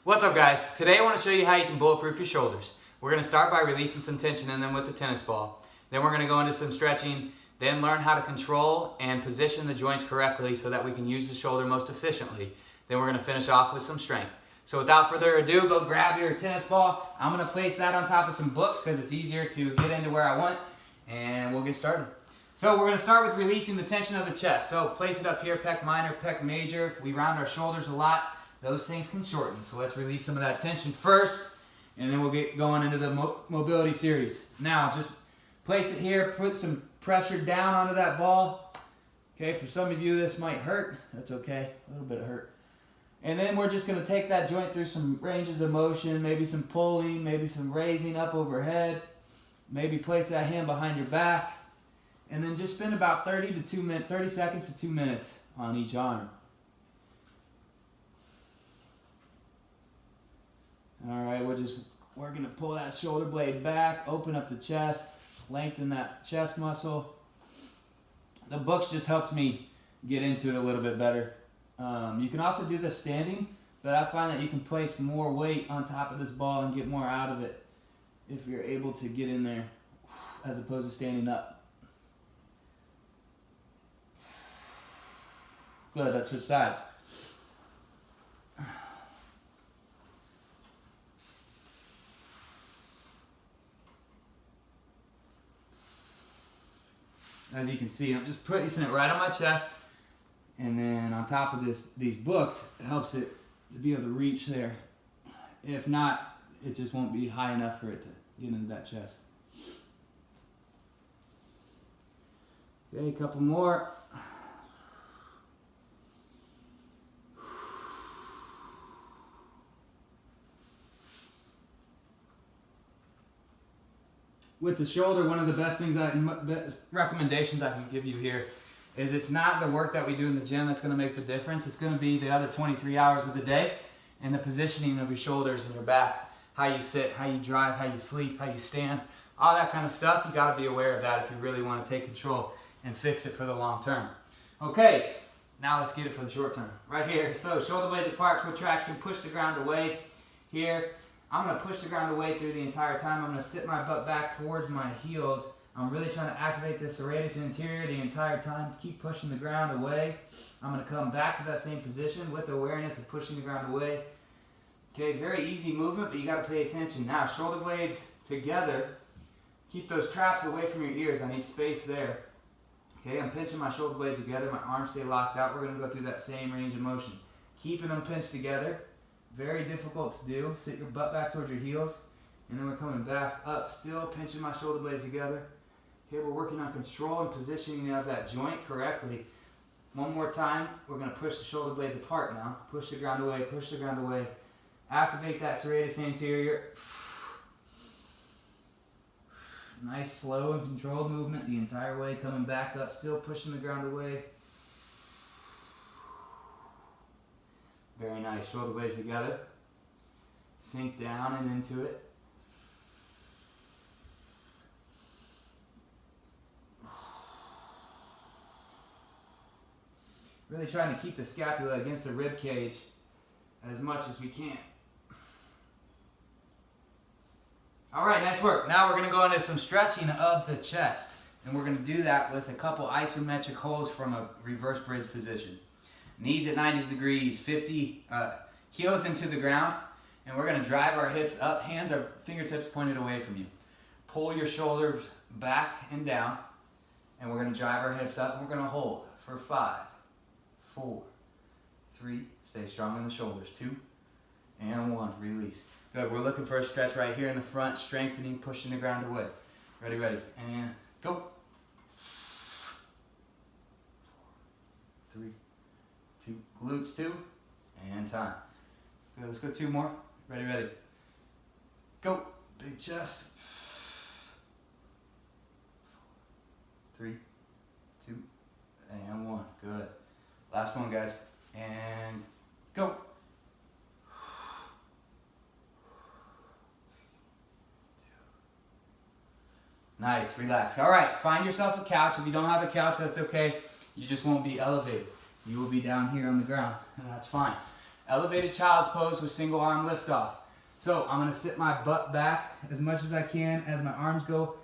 What's up, guys? Today I want to show you how you can bulletproof your shoulders. We're going to start by releasing some tension in them with the tennis ball. Then we're going to go into some stretching, then learn how to control and position the joints correctly so that we can use the shoulder most efficiently. Then we're going to finish off with some strength. So without further ado, go grab your tennis ball. I'm going to place that on top of some books because it's easier to get into where I want, and we'll get started. So we're going to start with releasing the tension of the chest. So place it up here, pec minor, pec major. If we round our shoulders a lot, those things can shorten. So let's release some of that tension first, and then we'll get going into the mobility series. Now, just place it here, put some pressure down onto that ball. Okay, for some of you this might hurt. That's okay, a little bit of hurt. And then we're just going to take that joint through some ranges of motion, maybe some pulling, maybe some raising up overhead. Maybe place that hand behind your back. And then just spend about 30 seconds to 2 minutes on each arm. All right, we're gonna pull that shoulder blade back, open up the chest, lengthen that chest muscle. The books just helps me get into it a little bit better. You can also do this standing, but I find that you can place more weight on top of this ball and get more out of it if you're able to get in there as opposed to standing up. Good, let's switch sides. As you can see, I'm just placing it right on my chest, and then on top of these books, it helps it to be able to reach there. If not, it just won't be high enough for it to get into that chest. Okay, a couple more. With the shoulder, one of the best recommendations I can give you here is it's not the work that we do in the gym that's going to make the difference. It's going to be the other 23 hours of the day and the positioning of your shoulders and your back, how you sit, how you drive, how you sleep, how you stand, all that kind of stuff. You got to be aware of that if you really want to take control and fix it for the long term. Okay, now let's get it for the short term. Right here, so shoulder blades apart, protraction, push the ground away. Here, I'm going to push the ground away through the entire time. I'm going to sit my butt back towards my heels. I'm really trying to activate the serratus anterior the entire time. Keep pushing the ground away. I'm going to come back to that same position with the awareness of pushing the ground away. Okay, very easy movement, but you got to pay attention. Now, shoulder blades together. Keep those traps away from your ears. I need space there. Okay, I'm pinching my shoulder blades together. My arms stay locked out. We're going to go through that same range of motion. Keeping them pinched together. Very difficult to do. Sit your butt back towards your heels. And then we're coming back up, still pinching my shoulder blades together. Here we're working on control and positioning of that joint correctly. One more time, we're going to push the shoulder blades apart now. Push the ground away, push the ground away. Activate that serratus anterior. Nice, slow and controlled movement the entire way. Coming back up, still pushing the ground away. Very nice. Shoulder blades together. Sink down and into it. Really trying to keep the scapula against the rib cage as much as we can. All right, nice work. Now we're going to go into some stretching of the chest. And we're going to do that with a couple isometric holds from a reverse bridge position. Knees at 90 degrees, heels into the ground, and we're going to drive our hips up, hands or fingertips pointed away from you. Pull your shoulders back and down, and we're going to drive our hips up, and we're going to hold for 5, 4, 3, stay strong in the shoulders, 2, and 1, release. Good, we're looking for a stretch right here in the front, strengthening, pushing the ground away. Ready, and go. 3, 2, glutes 2, and time. Good, let's go 2 more. Ready. Go. Big chest. 3, 2, and 1. Good. Last one, guys. And go. Nice, relax. All right, find yourself a couch. If you don't have a couch, that's okay. You just won't be elevated. You will be down here on the ground, and that's fine. Elevated child's pose with single arm lift off. So I'm gonna sit my butt back as much as I can as my arms go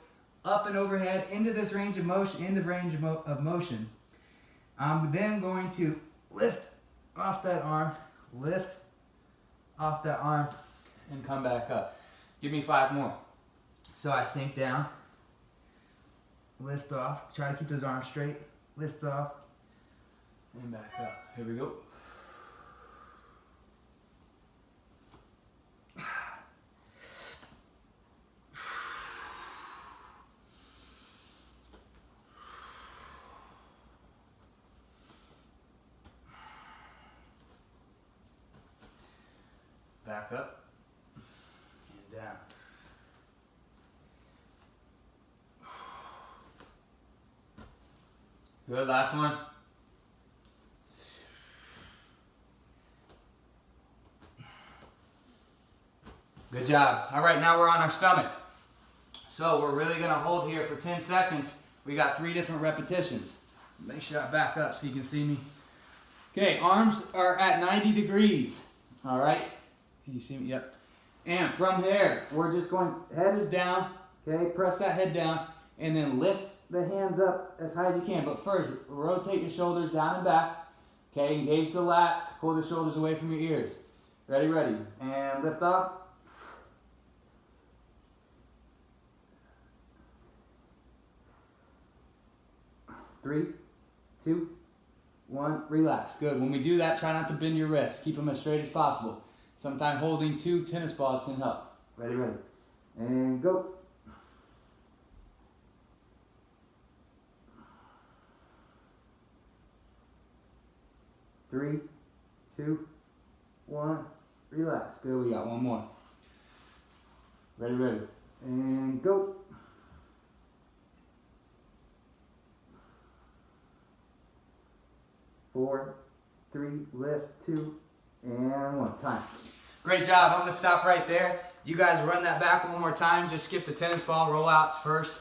up and overhead into this range of motion, of motion. I'm then going to lift off that arm, lift off that arm, and come back up. Give me 5 more. So I sink down, lift off, try to keep those arms straight, lift off, and back up. Here we go. Back up and down. Good, last one. Good job. All right, now we're on our stomach. So we're really gonna hold here for 10 seconds. We got 3 different repetitions. Make sure I back up so you can see me. Okay, arms are at 90 degrees. All right, can you see me? Yep. And from there, we're just going, head is down, okay? Press that head down, and then lift the hands up as high as you can. But first, rotate your shoulders down and back, okay? Engage the lats, pull the shoulders away from your ears. Ready, ready. And lift off. 3, 2, 1, relax. Good. When we do that, try not to bend your wrists. Keep them as straight as possible. Sometimes holding 2 tennis balls can help. Ready, ready. And go. 3, 2, 1, relax. Good, we got 1 more. Ready, ready. And go. 4, 3, lift, 2, and 1. Time. Great job. I'm going to stop right there. You guys run that back 1 more time. Just skip the tennis ball rollouts first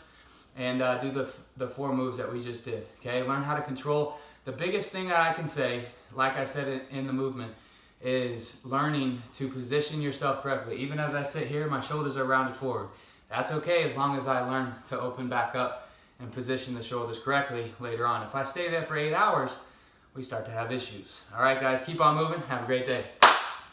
and do the 4 moves that we just did. Okay, learn how to control. The biggest thing that I can say, like I said in the movement, is learning to position yourself correctly. Even as I sit here, my shoulders are rounded forward. That's okay as long as I learn to open back up and position the shoulders correctly later on. If I stay there for 8 hours, we start to have issues. All right, guys, keep on moving. Have a great day.